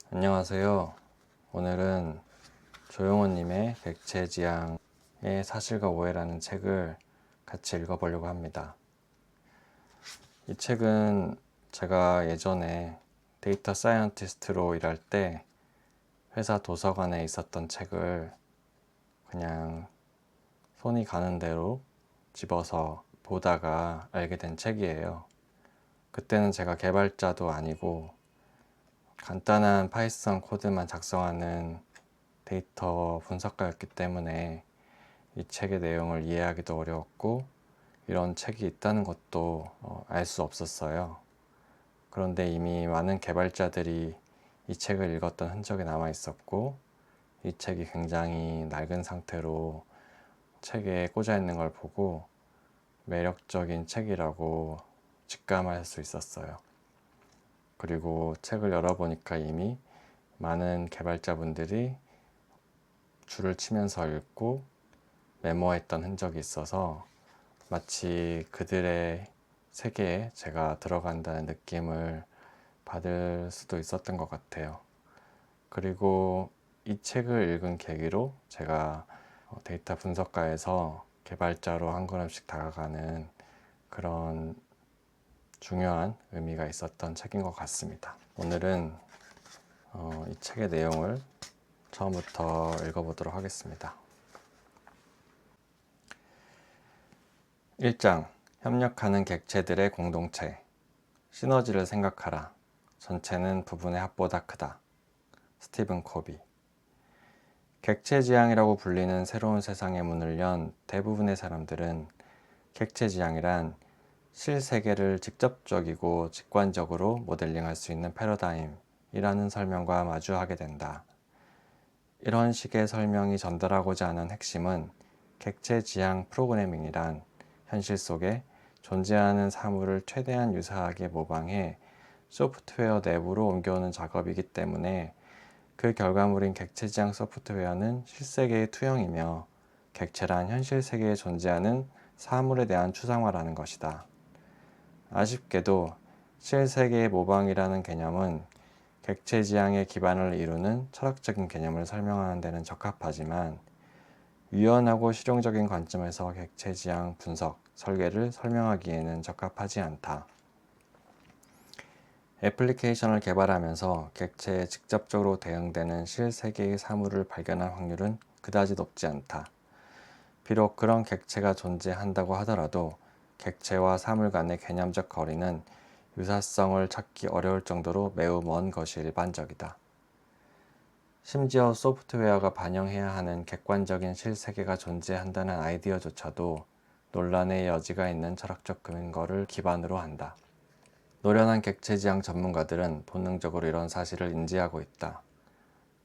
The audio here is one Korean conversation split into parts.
안녕하세요. 오늘은 조용호님의 객체지향의 사실과 오해라는 책을 같이 읽어보려고 합니다. 이 책은 제가 예전에 데이터 사이언티스트로 일할 때 회사 도서관에 있었던 책을 그냥 손이 가는 대로 집어서 보다가 알게 된 책이에요. 그때는 제가 개발자도 아니고 간단한 파이썬 코드만 작성하는 데이터 분석가였기 때문에 이 책의 내용을 이해하기도 어려웠고 이런 책이 있다는 것도 알 수 없었어요. 그런데 이미 많은 개발자들이 이 책을 읽었던 흔적이 남아 있었고 이 책이 굉장히 낡은 상태로 책에 꽂아 있는 걸 보고 매력적인 책이라고 직감할 수 있었어요. 그리고 책을 열어보니까 이미 많은 개발자분들이 줄을 치면서 읽고 메모했던 흔적이 있어서 마치 그들의 세계에 제가 들어간다는 느낌을 받을 수도 있었던 것 같아요. 그리고 이 책을 읽은 계기로 제가 데이터 분석가에서 개발자로 한 걸음씩 다가가는 그런 중요한 의미가 있었던 책인 것 같습니다. 오늘은 이 책의 내용을 처음부터 읽어보도록 하겠습니다. 1장 협력하는 객체들의 공동체. 시너지를 생각하라. 전체는 부분의 합보다 크다. 스티븐 코비. 객체지향이라고 불리는 새로운 세상의 문을 연 대부분의 사람들은 객체지향이란 실세계를 직접적이고 직관적으로 모델링할 수 있는 패러다임이라는 설명과 마주하게 된다. 이런 식의 설명이 전달하고자 하는 핵심은 객체지향 프로그래밍이란 현실 속에 존재하는 사물을 최대한 유사하게 모방해 소프트웨어 내부로 옮겨오는 작업이기 때문에 그 결과물인 객체지향 소프트웨어는 실세계의 투영이며 객체란 현실 세계에 존재하는 사물에 대한 추상화라는 것이다. 아쉽게도 실세계의 모방이라는 개념은 객체지향의 기반을 이루는 철학적인 개념을 설명하는 데는 적합하지만 유연하고 실용적인 관점에서 객체지향 분석, 설계를 설명하기에는 적합하지 않다. 애플리케이션을 개발하면서 객체에 직접적으로 대응되는 실세계의 사물을 발견할 확률은 그다지 높지 않다. 비록 그런 객체가 존재한다고 하더라도 객체와 사물 간의 개념적 거리는 유사성을 찾기 어려울 정도로 매우 먼 것이 일반적이다. 심지어 소프트웨어가 반영해야 하는 객관적인 실세계가 존재한다는 아이디어조차도 논란의 여지가 있는 철학적 근거를 기반으로 한다. 노련한 객체지향 전문가들은 본능적으로 이런 사실을 인지하고 있다.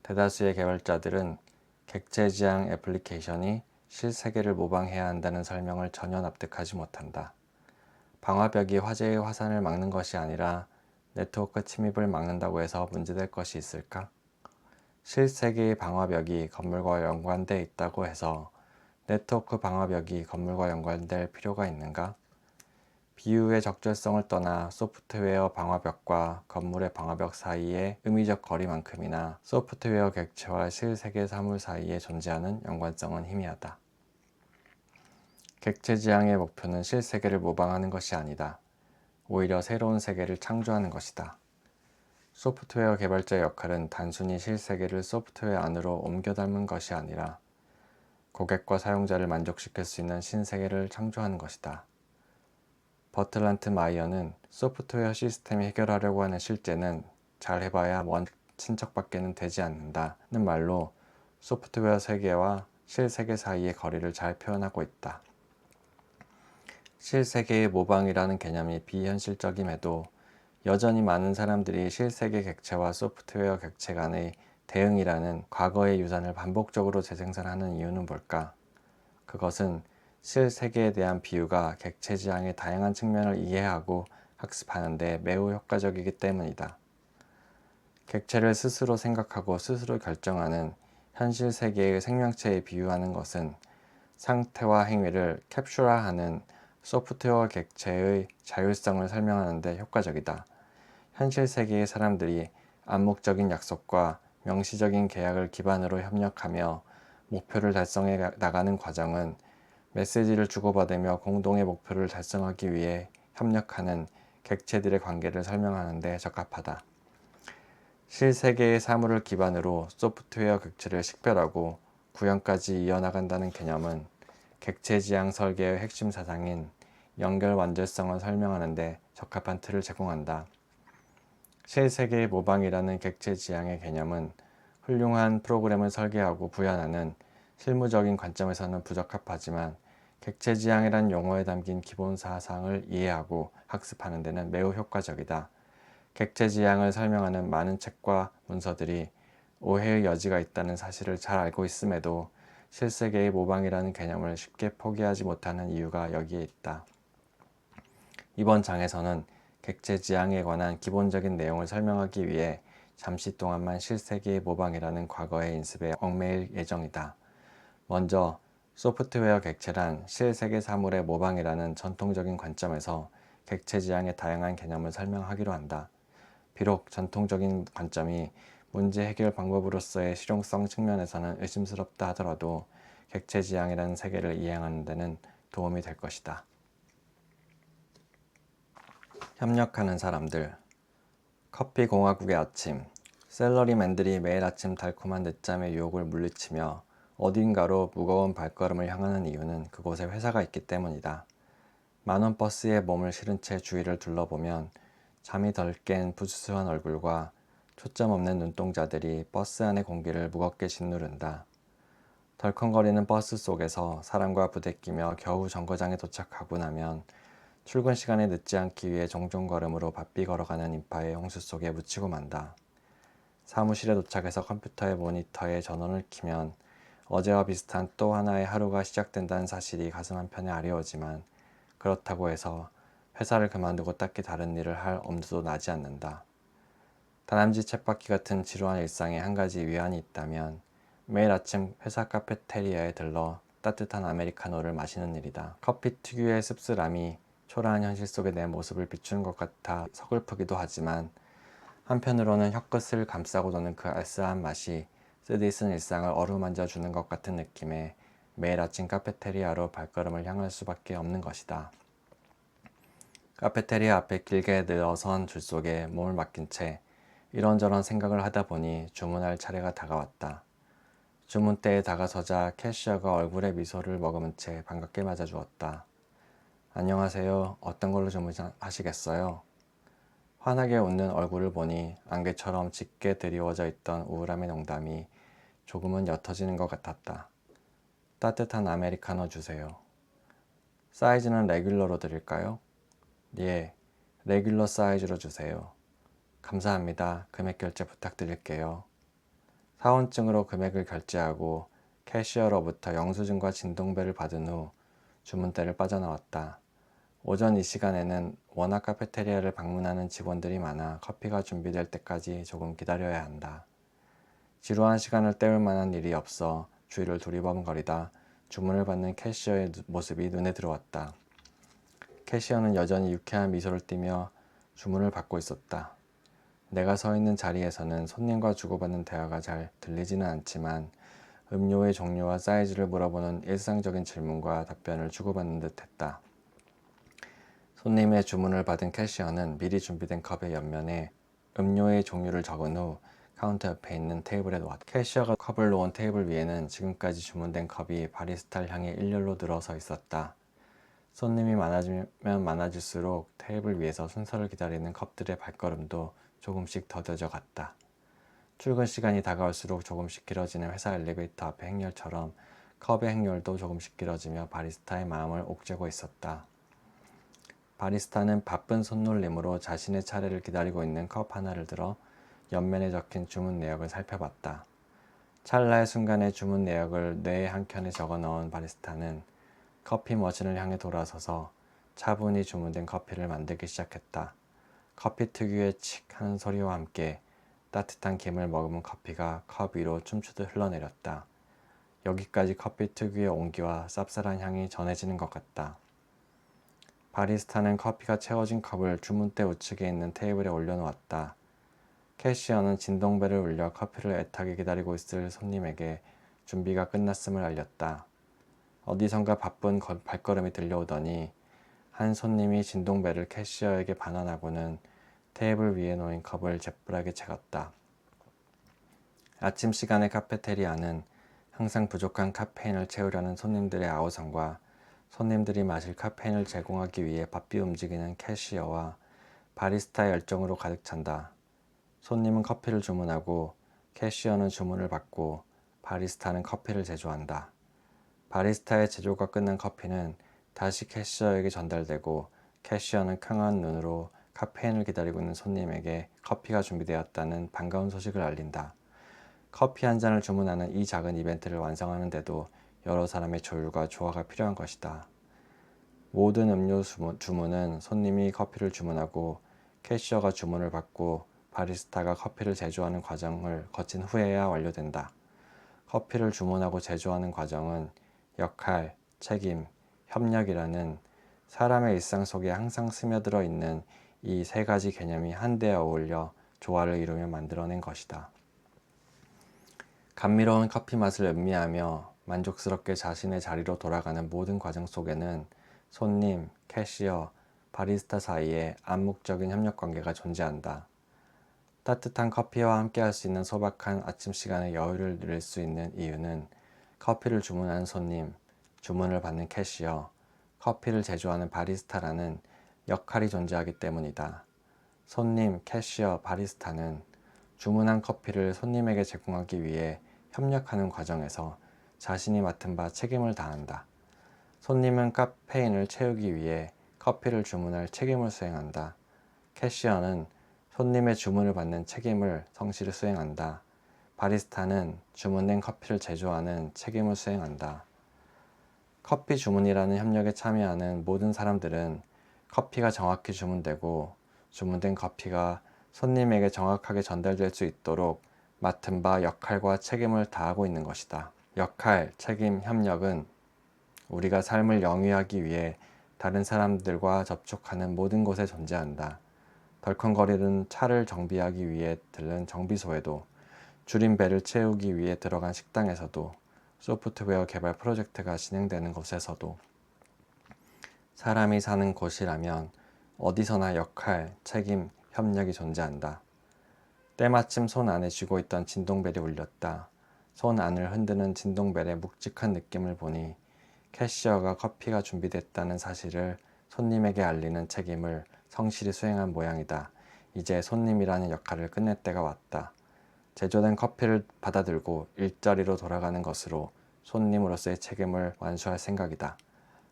대다수의 개발자들은 객체지향 애플리케이션이 실세계를 모방해야 한다는 설명을 전혀 납득하지 못한다. 방화벽이 화재의 화산을 막는 것이 아니라 네트워크 침입을 막는다고 해서 문제될 것이 있을까? 실세계의 방화벽이 건물과 연관돼 있다고 해서 네트워크 방화벽이 건물과 연관될 필요가 있는가? 비유의 적절성을 떠나 소프트웨어 방화벽과 건물의 방화벽 사이의 의미적 거리만큼이나 소프트웨어 객체와 실세계 사물 사이에 존재하는 연관성은 희미하다. 객체지향의 목표는 실세계를 모방하는 것이 아니다. 오히려 새로운 세계를 창조하는 것이다. 소프트웨어 개발자의 역할은 단순히 실세계를 소프트웨어 안으로 옮겨 담은 것이 아니라 고객과 사용자를 만족시킬 수 있는 신세계를 창조하는 것이다. 버틀란트 마이어는 소프트웨어 시스템이 해결하려고 하는 실제는 잘 해봐야 먼 친척밖에는 되지 않는다는 말로 소프트웨어 세계와 실세계 사이의 거리를 잘 표현하고 있다. 실세계의 모방이라는 개념이 비현실적임에도 여전히 많은 사람들이 실세계 객체와 소프트웨어 객체 간의 대응이라는 과거의 유산을 반복적으로 재생산하는 이유는 뭘까? 그것은 실세계에 대한 비유가 객체지향의 다양한 측면을 이해하고 학습하는 데 매우 효과적이기 때문이다. 객체를 스스로 생각하고 스스로 결정하는 현실 세계의 생명체에 비유하는 것은 상태와 행위를 캡슐화하는 소프트웨어 객체의 자율성을 설명하는 데 효과적이다. 현실 세계의 사람들이 암묵적인 약속과 명시적인 계약을 기반으로 협력하며 목표를 달성해 나가는 과정은 메시지를 주고받으며 공동의 목표를 달성하기 위해 협력하는 객체들의 관계를 설명하는 데 적합하다. 실세계의 사물을 기반으로 소프트웨어 객체를 식별하고 구현까지 이어나간다는 개념은 객체 지향 설계의 핵심 사상인 연결 완전성을 설명하는 데 적합한 틀을 제공한다. 실세계의 모방이라는 객체 지향의 개념은 훌륭한 프로그램을 설계하고 구현하는 실무적인 관점에서는 부적합하지만 객체 지향이란 용어에 담긴 기본 사상을 이해하고 학습하는 데는 매우 효과적이다. 객체 지향을 설명하는 많은 책과 문서들이 오해의 여지가 있다는 사실을 잘 알고 있음에도 실세계의 모방이라는 개념을 쉽게 포기하지 못하는 이유가 여기에 있다. 이번 장에서는 객체 지향에 관한 기본적인 내용을 설명하기 위해 잠시 동안만 실세계의 모방이라는 과거의 인습에 얽매일 예정이다. 먼저 소프트웨어 객체란 실세계 사물의 모방이라는 전통적인 관점에서 객체 지향의 다양한 개념을 설명하기로 한다. 비록 전통적인 관점이 문제 해결 방법으로서의 실용성 측면에서는 의심스럽다 하더라도 객체 지향이라는 세계를 이해하는 데는 도움이 될 것이다. 협력하는 사람들. 커피 공화국의 아침. 샐러리맨들이 매일 아침 달콤한 늦잠의 유혹을 물리치며 어딘가로 무거운 발걸음을 향하는 이유는 그곳에 회사가 있기 때문이다. 만원 버스에 몸을 실은 채 주위를 둘러보면 잠이 덜 깬 부스스한 얼굴과 초점 없는 눈동자들이 버스 안의 공기를 무겁게 짓누른다. 덜컹거리는 버스 속에서 사람과 부대끼며 겨우 정거장에 도착하고 나면 출근 시간에 늦지 않기 위해 종종 걸음으로 바삐 걸어가는 인파의 홍수 속에 묻히고 만다. 사무실에 도착해서 컴퓨터의 모니터에 전원을 켜면 어제와 비슷한 또 하나의 하루가 시작된다는 사실이 가슴 한편에 아려오지만 그렇다고 해서 회사를 그만두고 딱히 다른 일을 할 엄두도 나지 않는다. 다람쥐 쳇바퀴 같은 지루한 일상에 한 가지 위안이 있다면 매일 아침 회사 카페테리아에 들러 따뜻한 아메리카노를 마시는 일이다. 커피 특유의 씁쓸함이 초라한 현실 속에 내 모습을 비추는 것 같아 서글프기도 하지만 한편으로는 혀끝을 감싸고 도는 그 알싸한 맛이 쓰디쓴 일상을 어루만져 주는 것 같은 느낌에 매일 아침 카페테리아로 발걸음을 향할 수밖에 없는 것이다. 카페테리아 앞에 길게 늘어선 줄 속에 몸을 맡긴 채 이런저런 생각을 하다 보니 주문할 차례가 다가왔다. 주문대에 다가서자 캐시어가 얼굴에 미소를 머금은 채 반갑게 맞아주었다. 안녕하세요. 어떤 걸로 주문하시겠어요? 환하게 웃는 얼굴을 보니 안개처럼 짙게 드리워져 있던 우울함의 농담이 조금은 옅어지는 것 같았다. 따뜻한 아메리카노 주세요. 사이즈는 레귤러로 드릴까요? 예, 레귤러 사이즈로 주세요. 감사합니다. 금액 결제 부탁드릴게요. 사원증으로 금액을 결제하고 캐시어로부터 영수증과 진동배를 받은 후 주문대를 빠져나왔다. 오전 이 시간에는 워낙 카페테리아를 방문하는 직원들이 많아 커피가 준비될 때까지 조금 기다려야 한다. 지루한 시간을 때울 만한 일이 없어 주위를 두리번거리다 주문을 받는 캐시어의 모습이 눈에 들어왔다. 캐시어는 여전히 유쾌한 미소를 띠며 주문을 받고 있었다. 내가 서 있는 자리에서는 손님과 주고받는 대화가 잘 들리지는 않지만 음료의 종류와 사이즈를 물어보는 일상적인 질문과 답변을 주고받는 듯 했다. 손님의 주문을 받은 캐시어는 미리 준비된 컵의 옆면에 음료의 종류를 적은 후 카운터 옆에 있는 테이블에 놓았다. 캐시어가 컵을 놓은 테이블 위에는 지금까지 주문된 컵이 바리스타를 향해 일렬로 늘어서 있었다. 손님이 많아지면 많아질수록 테이블 위에서 순서를 기다리는 컵들의 발걸음도 조금씩 더뎌져 갔다. 출근 시간이 다가올수록 조금씩 길어지는 회사 엘리베이터 앞의 행렬처럼 컵의 행렬도 조금씩 길어지며 바리스타의 마음을 옥죄고 있었다. 바리스타는 바쁜 손놀림으로 자신의 차례를 기다리고 있는 컵 하나를 들어 옆면에 적힌 주문 내역을 살펴봤다. 찰나의 순간에 주문 내역을 뇌의 한켠에 적어 넣은 바리스타는 커피 머신을 향해 돌아서서 차분히 주문된 커피를 만들기 시작했다. 커피 특유의 칙 하는 소리와 함께 따뜻한 김을 머금은 커피가 컵 위로 춤추듯 흘러내렸다. 여기까지 커피 특유의 온기와 쌉쌀한 향이 전해지는 것 같다. 바리스타는 커피가 채워진 컵을 주문대 우측에 있는 테이블에 올려놓았다. 캐시어는 진동벨을 울려 커피를 애타게 기다리고 있을 손님에게 준비가 끝났음을 알렸다. 어디선가 바쁜 발걸음이 들려오더니 한 손님이 진동벨을 캐시어에게 반환하고는 테이블 위에 놓인 컵을 재빨하게 채웠다. 아침 시간의 카페테리아는 항상 부족한 카페인을 채우려는 손님들의 아우성과 손님들이 마실 카페인을 제공하기 위해 바삐 움직이는 캐시어와 바리스타의 열정으로 가득 찬다. 손님은 커피를 주문하고 캐시어는 주문을 받고 바리스타는 커피를 제조한다. 바리스타의 제조가 끝난 커피는 다시 캐시어에게 전달되고 캐시어는 킁한 눈으로 카페인을 기다리고 있는 손님에게 커피가 준비되었다는 반가운 소식을 알린다. 커피 한 잔을 주문하는 이 작은 이벤트를 완성하는 데도 여러 사람의 조율과 조화가 필요한 것이다. 모든 음료 주문은 손님이 커피를 주문하고 캐시어가 주문을 받고 바리스타가 커피를 제조하는 과정을 거친 후에야 완료된다. 커피를 주문하고 제조하는 과정은 역할, 책임, 협력이라는 사람의 일상 속에 항상 스며들어 있는 이 세 가지 개념이 한데 어울려 조화를 이루며 만들어낸 것이다. 감미로운 커피 맛을 음미하며 만족스럽게 자신의 자리로 돌아가는 모든 과정 속에는 손님, 캐시어, 바리스타 사이에 암묵적인 협력 관계가 존재한다. 따뜻한 커피와 함께할 수 있는 소박한 아침 시간의 여유를 누릴 수 있는 이유는 커피를 주문하는 손님, 주문을 받는 캐시어, 커피를 제조하는 바리스타라는 역할이 존재하기 때문이다. 손님, 캐시어, 바리스타는 주문한 커피를 손님에게 제공하기 위해 협력하는 과정에서 자신이 맡은 바 책임을 다한다. 손님은 카페인을 채우기 위해 커피를 주문할 책임을 수행한다. 캐시어는 손님의 주문을 받는 책임을 성실히 수행한다. 바리스타는 주문된 커피를 제조하는 책임을 수행한다. 커피 주문이라는 협력에 참여하는 모든 사람들은 커피가 정확히 주문되고 주문된 커피가 손님에게 정확하게 전달될 수 있도록 맡은 바 역할과 책임을 다하고 있는 것이다. 역할, 책임, 협력은 우리가 삶을 영위하기 위해 다른 사람들과 접촉하는 모든 곳에 존재한다. 덜컹거리는 차를 정비하기 위해 들른 정비소에도, 줄인 배를 채우기 위해 들어간 식당에서도, 소프트웨어 개발 프로젝트가 진행되는 곳에서도, 사람이 사는 곳이라면 어디서나 역할, 책임, 협력이 존재한다. 때마침 손 안에 쥐고 있던 진동벨이 울렸다. 손 안을 흔드는 진동벨의 묵직한 느낌을 보니 캐시어가 커피가 준비됐다는 사실을 손님에게 알리는 책임을 성실히 수행한 모양이다. 이제 손님이라는 역할을 끝낼 때가 왔다. 제조된 커피를 받아들고 일자리로 돌아가는 것으로 손님으로서의 책임을 완수할 생각이다.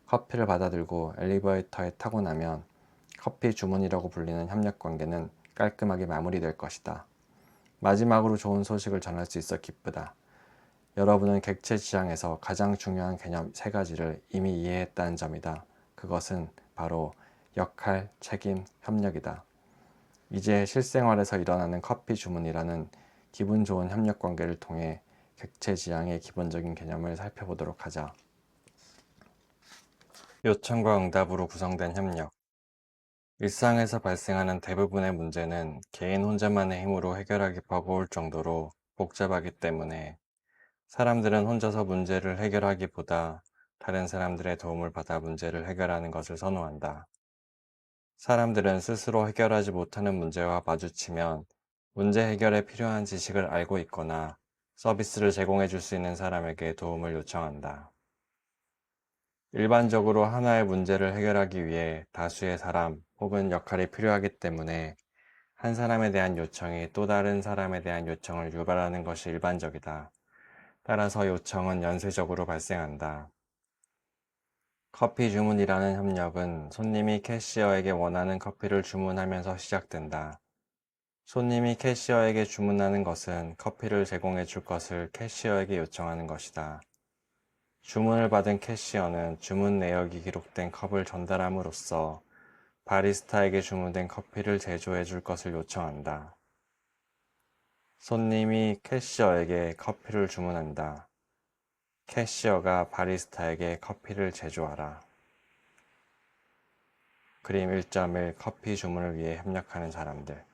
커피를 받아들고 엘리베이터에 타고 나면 커피 주문이라고 불리는 협력 관계는 깔끔하게 마무리될 것이다. 마지막으로 좋은 소식을 전할 수 있어 기쁘다. 여러분은 객체 지향에서 가장 중요한 개념 세 가지를 이미 이해했다는 점이다. 그것은 바로 역할, 책임, 협력이다. 이제 실생활에서 일어나는 커피 주문이라는 기분 좋은 협력 관계를 통해 객체 지향의 기본적인 개념을 살펴보도록 하자. 요청과 응답으로 구성된 협력. 일상에서 발생하는 대부분의 문제는 개인 혼자만의 힘으로 해결하기 버거울 정도로 복잡하기 때문에 사람들은 혼자서 문제를 해결하기보다 다른 사람들의 도움을 받아 문제를 해결하는 것을 선호한다. 사람들은 스스로 해결하지 못하는 문제와 마주치면 문제 해결에 필요한 지식을 알고 있거나 서비스를 제공해 줄 수 있는 사람에게 도움을 요청한다. 일반적으로 하나의 문제를 해결하기 위해 다수의 사람 혹은 역할이 필요하기 때문에 한 사람에 대한 요청이 또 다른 사람에 대한 요청을 유발하는 것이 일반적이다. 따라서 요청은 연쇄적으로 발생한다. 커피 주문이라는 협력은 손님이 캐시어에게 원하는 커피를 주문하면서 시작된다. 손님이 캐시어에게 주문하는 것은 커피를 제공해 줄 것을 캐시어에게 요청하는 것이다. 주문을 받은 캐시어는 주문 내역이 기록된 컵을 전달함으로써 바리스타에게 주문된 커피를 제조해 줄 것을 요청한다. 손님이 캐시어에게 커피를 주문한다. 캐시어가 바리스타에게 커피를 제조하라. 그림 1.1 커피 주문을 위해 협력하는 사람들.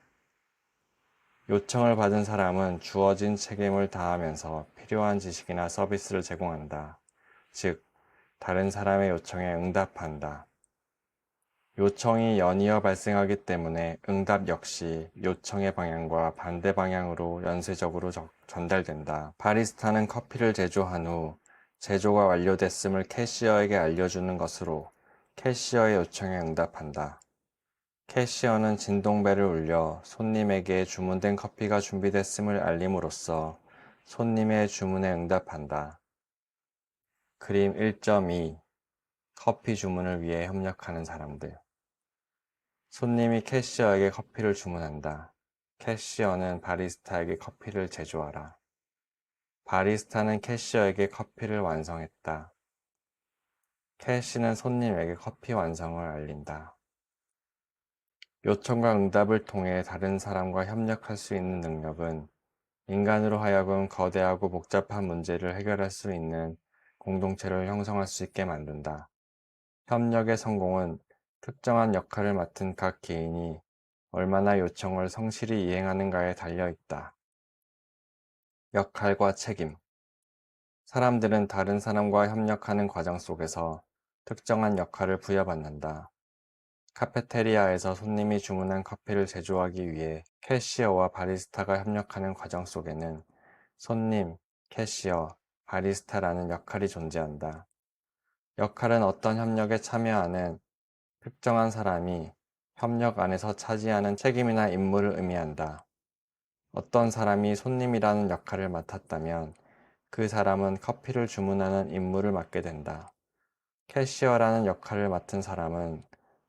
요청을 받은 사람은 주어진 책임을 다하면서 필요한 지식이나 서비스를 제공한다. 즉, 다른 사람의 요청에 응답한다. 요청이 연이어 발생하기 때문에 응답 역시 요청의 방향과 반대 방향으로 연쇄적으로 전달된다. 바리스타는 커피를 제조한 후 제조가 완료됐음을 캐시어에게 알려주는 것으로 캐시어의 요청에 응답한다. 캐시어는 진동벨을 울려 손님에게 주문된 커피가 준비됐음을 알림으로써 손님의 주문에 응답한다. 그림 1.2 커피 주문을 위해 협력하는 사람들. 손님이 캐시어에게 커피를 주문한다. 캐시어는 바리스타에게 커피를 제조하라. 바리스타는 캐시어에게 커피를 완성했다. 캐시는 손님에게 커피 완성을 알린다. 요청과 응답을 통해 다른 사람과 협력할 수 있는 능력은 인간으로 하여금 거대하고 복잡한 문제를 해결할 수 있는 공동체를 형성할 수 있게 만든다. 협력의 성공은 특정한 역할을 맡은 각 개인이 얼마나 요청을 성실히 이행하는가에 달려 있다. 역할과 책임. 사람들은 다른 사람과 협력하는 과정 속에서 특정한 역할을 부여받는다. 카페테리아에서 손님이 주문한 커피를 제조하기 위해 캐시어와 바리스타가 협력하는 과정 속에는 손님, 캐시어, 바리스타라는 역할이 존재한다. 역할은 어떤 협력에 참여하는 특정한 사람이 협력 안에서 차지하는 책임이나 임무를 의미한다. 어떤 사람이 손님이라는 역할을 맡았다면 그 사람은 커피를 주문하는 임무를 맡게 된다. 캐시어라는 역할을 맡은 사람은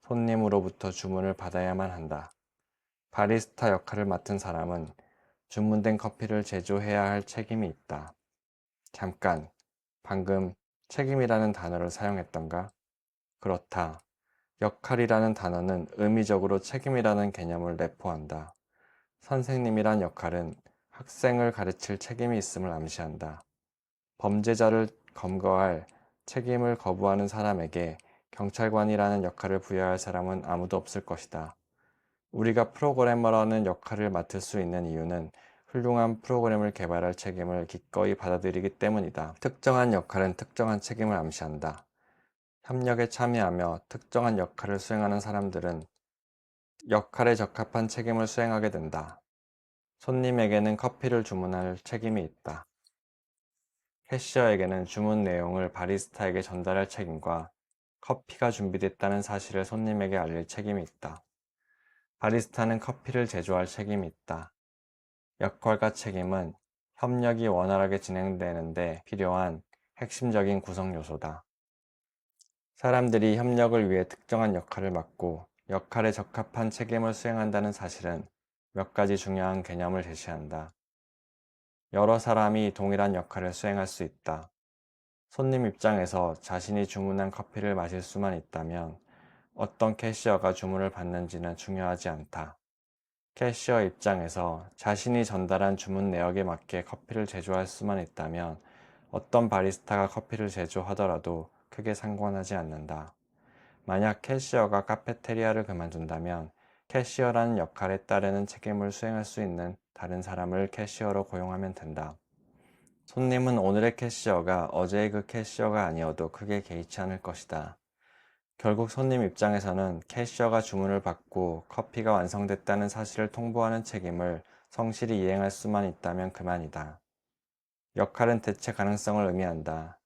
손님으로부터 주문을 받아야만 한다. 바리스타 역할을 맡은 사람은 주문된 커피를 제조해야 할 책임이 있다. 잠깐, 방금 책임이라는 단어를 사용했던가? 그렇다. 역할이라는 단어는 의미적으로 책임이라는 개념을 내포한다. 선생님이란 역할은 학생을 가르칠 책임이 있음을 암시한다. 범죄자를 검거할 책임을 거부하는 사람에게 경찰관이라는 역할을 부여할 사람은 아무도 없을 것이다. 우리가 프로그래머라는 역할을 맡을 수 있는 이유는 훌륭한 프로그램을 개발할 책임을 기꺼이 받아들이기 때문이다. 특정한 역할은 특정한 책임을 암시한다. 협력에 참여하며 특정한 역할을 수행하는 사람들은 역할에 적합한 책임을 수행하게 된다. 손님에게는 커피를 주문할 책임이 있다. 캐시어에게는 주문 내용을 바리스타에게 전달할 책임과 커피가 준비됐다는 사실을 손님에게 알릴 책임이 있다. 바리스타는 커피를 제조할 책임이 있다. 역할과 책임은 협력이 원활하게 진행되는데 필요한 핵심적인 구성 요소다. 사람들이 협력을 위해 특정한 역할을 맡고 역할에 적합한 책임을 수행한다는 사실은 몇 가지 중요한 개념을 제시한다. 여러 사람이 동일한 역할을 수행할 수 있다. 손님 입장에서 자신이 주문한 커피를 마실 수만 있다면 어떤 캐시어가 주문을 받는지는 중요하지 않다. 캐시어 입장에서 자신이 전달한 주문 내역에 맞게 커피를 제조할 수만 있다면 어떤 바리스타가 커피를 제조하더라도 크게 상관하지 않는다. 만약 캐시어가 카페테리아를 그만둔다면 캐시어라는 역할에 따르는 책임을 수행할 수 있는 다른 사람을 캐시어로 고용하면 된다. 손님은 오늘의 캐시어가 어제의 그 캐시어가 아니어도 크게 개의치 않을 것이다. 결국 손님 입장에서는 캐시어가 주문을 받고 커피가 완성됐다는 사실을 통보하는 책임을 성실히 이행할 수만 있다면 그만이다. 역할은 대체 가능성을 의미한다.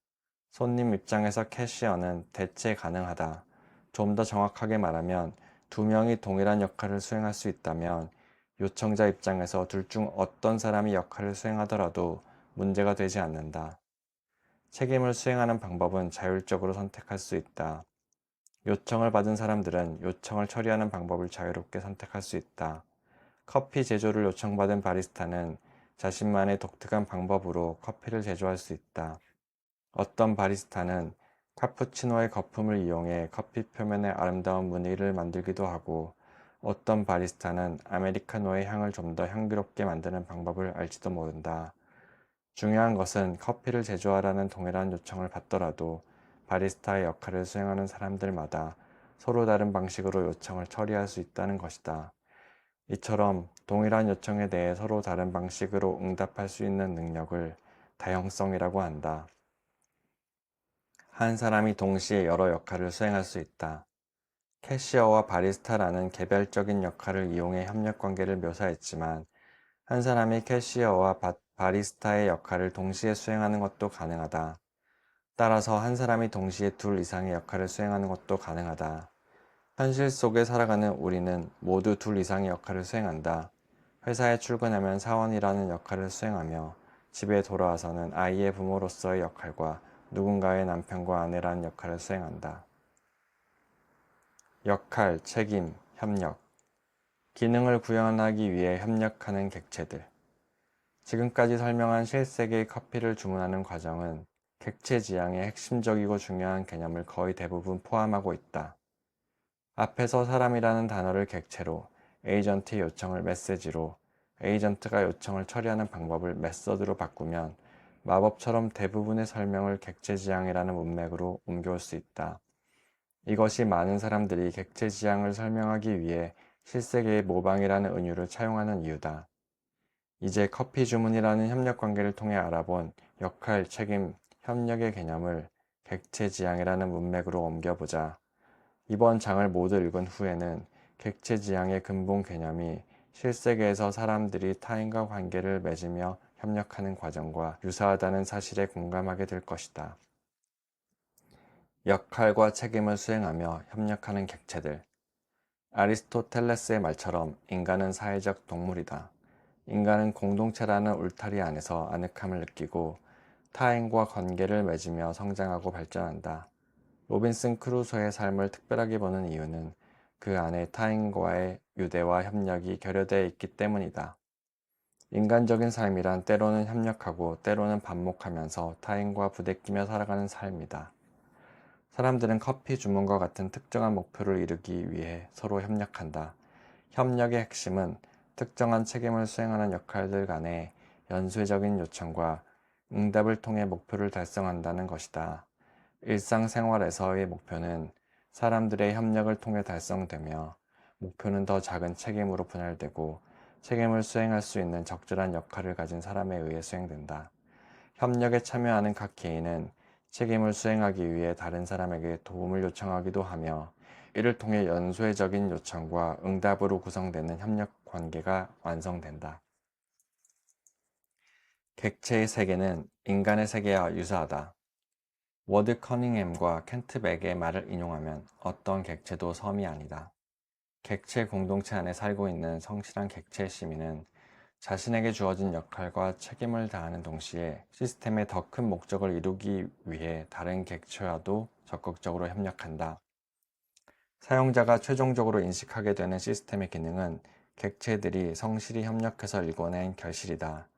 손님 입장에서 캐시어는 대체 가능하다. 좀 더 정확하게 말하면 두 명이 동일한 역할을 수행할 수 있다면 요청자 입장에서 둘 중 어떤 사람이 역할을 수행하더라도 문제가 되지 않는다. 책임을 수행하는 방법은 자율적으로 선택할 수 있다. 요청을 받은 사람들은 요청을 처리하는 방법을 자유롭게 선택할 수 있다. 커피 제조를 요청받은 바리스타는 자신만의 독특한 방법으로 커피를 제조할 수 있다. 어떤 바리스타는 카푸치노의 거품을 이용해 커피 표면에 아름다운 무늬를 만들기도 하고 어떤 바리스타는 아메리카노의 향을 좀 더 향기롭게 만드는 방법을 알지도 모른다. 중요한 것은 커피를 제조하라는 동일한 요청을 받더라도 바리스타의 역할을 수행하는 사람들마다 서로 다른 방식으로 요청을 처리할 수 있다는 것이다. 이처럼 동일한 요청에 대해 서로 다른 방식으로 응답할 수 있는 능력을 다형성이라고 한다. 한 사람이 동시에 여러 역할을 수행할 수 있다. 캐시어와 바리스타라는 개별적인 역할을 이용해 협력 관계를 묘사했지만, 한 사람이 캐시어와 바리스타의 역할을 동시에 수행하는 것도 가능하다. 따라서 한 사람이 동시에 둘 이상의 역할을 수행하는 것도 가능하다. 현실 속에 살아가는 우리는 모두 둘 이상의 역할을 수행한다. 회사에 출근하면 사원이라는 역할을 수행하며, 집에 돌아와서는 아이의 부모로서의 역할과 누군가의 남편과 아내라는 역할을 수행한다. 역할, 책임, 협력. 기능을 구현하기 위해 협력하는 객체들. 지금까지 설명한 실세계의 커피를 주문하는 과정은 객체 지향의 핵심적이고 중요한 개념을 거의 대부분 포함하고 있다. 앞에서 사람이라는 단어를 객체로, 에이전트의 요청을 메시지로, 에이전트가 요청을 처리하는 방법을 메서드로 바꾸면 마법처럼 대부분의 설명을 객체 지향이라는 문맥으로 옮겨올 수 있다. 이것이 많은 사람들이 객체 지향을 설명하기 위해 실세계의 모방이라는 은유를 차용하는 이유다. 이제 커피 주문이라는 협력 관계를 통해 알아본 역할, 책임, 협력의 개념을 객체 지향이라는 문맥으로 옮겨보자. 이번 장을 모두 읽은 후에는 객체 지향의 근본 개념이 실세계에서 사람들이 타인과 관계를 맺으며 협력하는 과정과 유사하다는 사실에 공감하게 될 것이다. 역할과 책임을 수행하며 협력하는 객체들. 아리스토텔레스의 말처럼 인간은 사회적 동물이다. 인간은 공동체라는 울타리 안에서 아늑함을 느끼고 타인과 관계를 맺으며 성장하고 발전한다. 로빈슨 크루소의 삶을 특별하게 보는 이유는 그 안에 타인과의 유대와 협력이 결여되어 있기 때문이다. 인간적인 삶이란 때로는 협력하고 때로는 반목하면서 타인과 부대끼며 살아가는 삶이다. 사람들은 커피 주문과 같은 특정한 목표를 이루기 위해 서로 협력한다. 협력의 핵심은 특정한 책임을 수행하는 역할들 간의 연쇄적인 요청과 응답을 통해 목표를 달성한다는 것이다. 일상생활에서의 목표는 사람들의 협력을 통해 달성되며, 목표는 더 작은 책임으로 분할되고 책임을 수행할 수 있는 적절한 역할을 가진 사람에 의해 수행된다. 협력에 참여하는 각 개인은 책임을 수행하기 위해 다른 사람에게 도움을 요청하기도 하며, 이를 통해 연쇄적인 요청과 응답으로 구성되는 협력 관계가 완성된다. 객체의 세계는 인간의 세계와 유사하다. 워드 커닝햄과 켄트 백의 말을 인용하면 어떤 객체도 섬이 아니다. 객체 공동체 안에 살고 있는 성실한 객체 시민은 자신에게 주어진 역할과 책임을 다하는 동시에 시스템의 더 큰 목적을 이루기 위해 다른 객체와도 적극적으로 협력한다. 사용자가 최종적으로 인식하게 되는 시스템의 기능은 객체들이 성실히 협력해서 일궈낸 결실이다.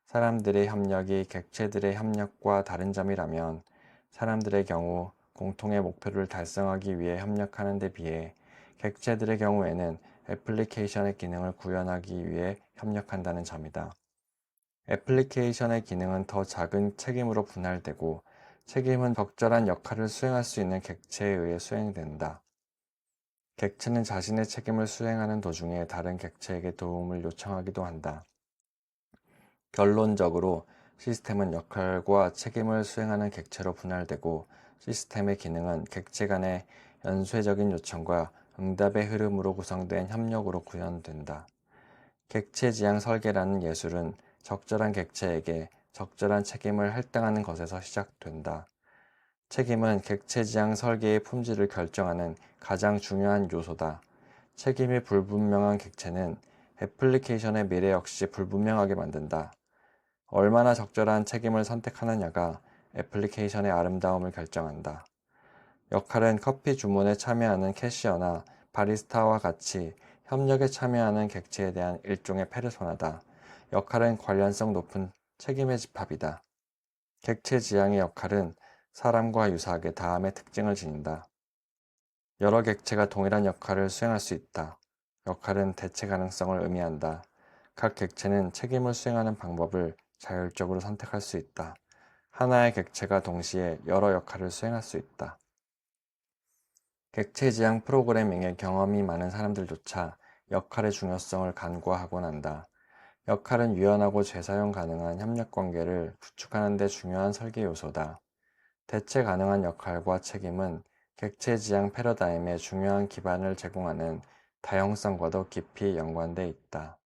사람들의 협력이 객체들의 협력과 다른 점이라면, 사람들의 경우 공통의 목표를 달성하기 위해 협력하는 데 비해 객체들의 경우에는 애플리케이션의 기능을 구현하기 위해 협력한다는 점이다. 애플리케이션의 기능은 더 작은 책임으로 분할되고, 책임은 적절한 역할을 수행할 수 있는 객체에 의해 수행된다. 객체는 자신의 책임을 수행하는 도중에 다른 객체에게 도움을 요청하기도 한다. 결론적으로 시스템은 역할과 책임을 수행하는 객체로 분할되고, 시스템의 기능은 객체 간의 연쇄적인 요청과 응답의 흐름으로 구성된 협력으로 구현된다. 객체 지향 설계라는 예술은 적절한 객체에게 적절한 책임을 할당하는 것에서 시작된다. 책임은 객체 지향 설계의 품질을 결정하는 가장 중요한 요소다. 책임이 불분명한 객체는 애플리케이션의 미래 역시 불분명하게 만든다. 얼마나 적절한 책임을 선택하느냐가 애플리케이션의 아름다움을 결정한다. 역할은 커피 주문에 참여하는 캐시어나 바리스타와 같이 협력에 참여하는 객체에 대한 일종의 페르소나다. 역할은 관련성 높은 책임의 집합이다. 객체 지향의 역할은 사람과 유사하게 다음의 특징을 지닌다. 여러 객체가 동일한 역할을 수행할 수 있다. 역할은 대체 가능성을 의미한다. 각 객체는 책임을 수행하는 방법을 자율적으로 선택할 수 있다. 하나의 객체가 동시에 여러 역할을 수행할 수 있다. 객체 지향 프로그래밍에 경험이 많은 사람들조차 역할의 중요성을 간과하곤 한다. 역할은 유연하고 재사용 가능한 협력 관계를 구축하는 데 중요한 설계 요소다. 대체 가능한 역할과 책임은 객체 지향 패러다임에 중요한 기반을 제공하는 다양성과도 깊이 연관돼 있다.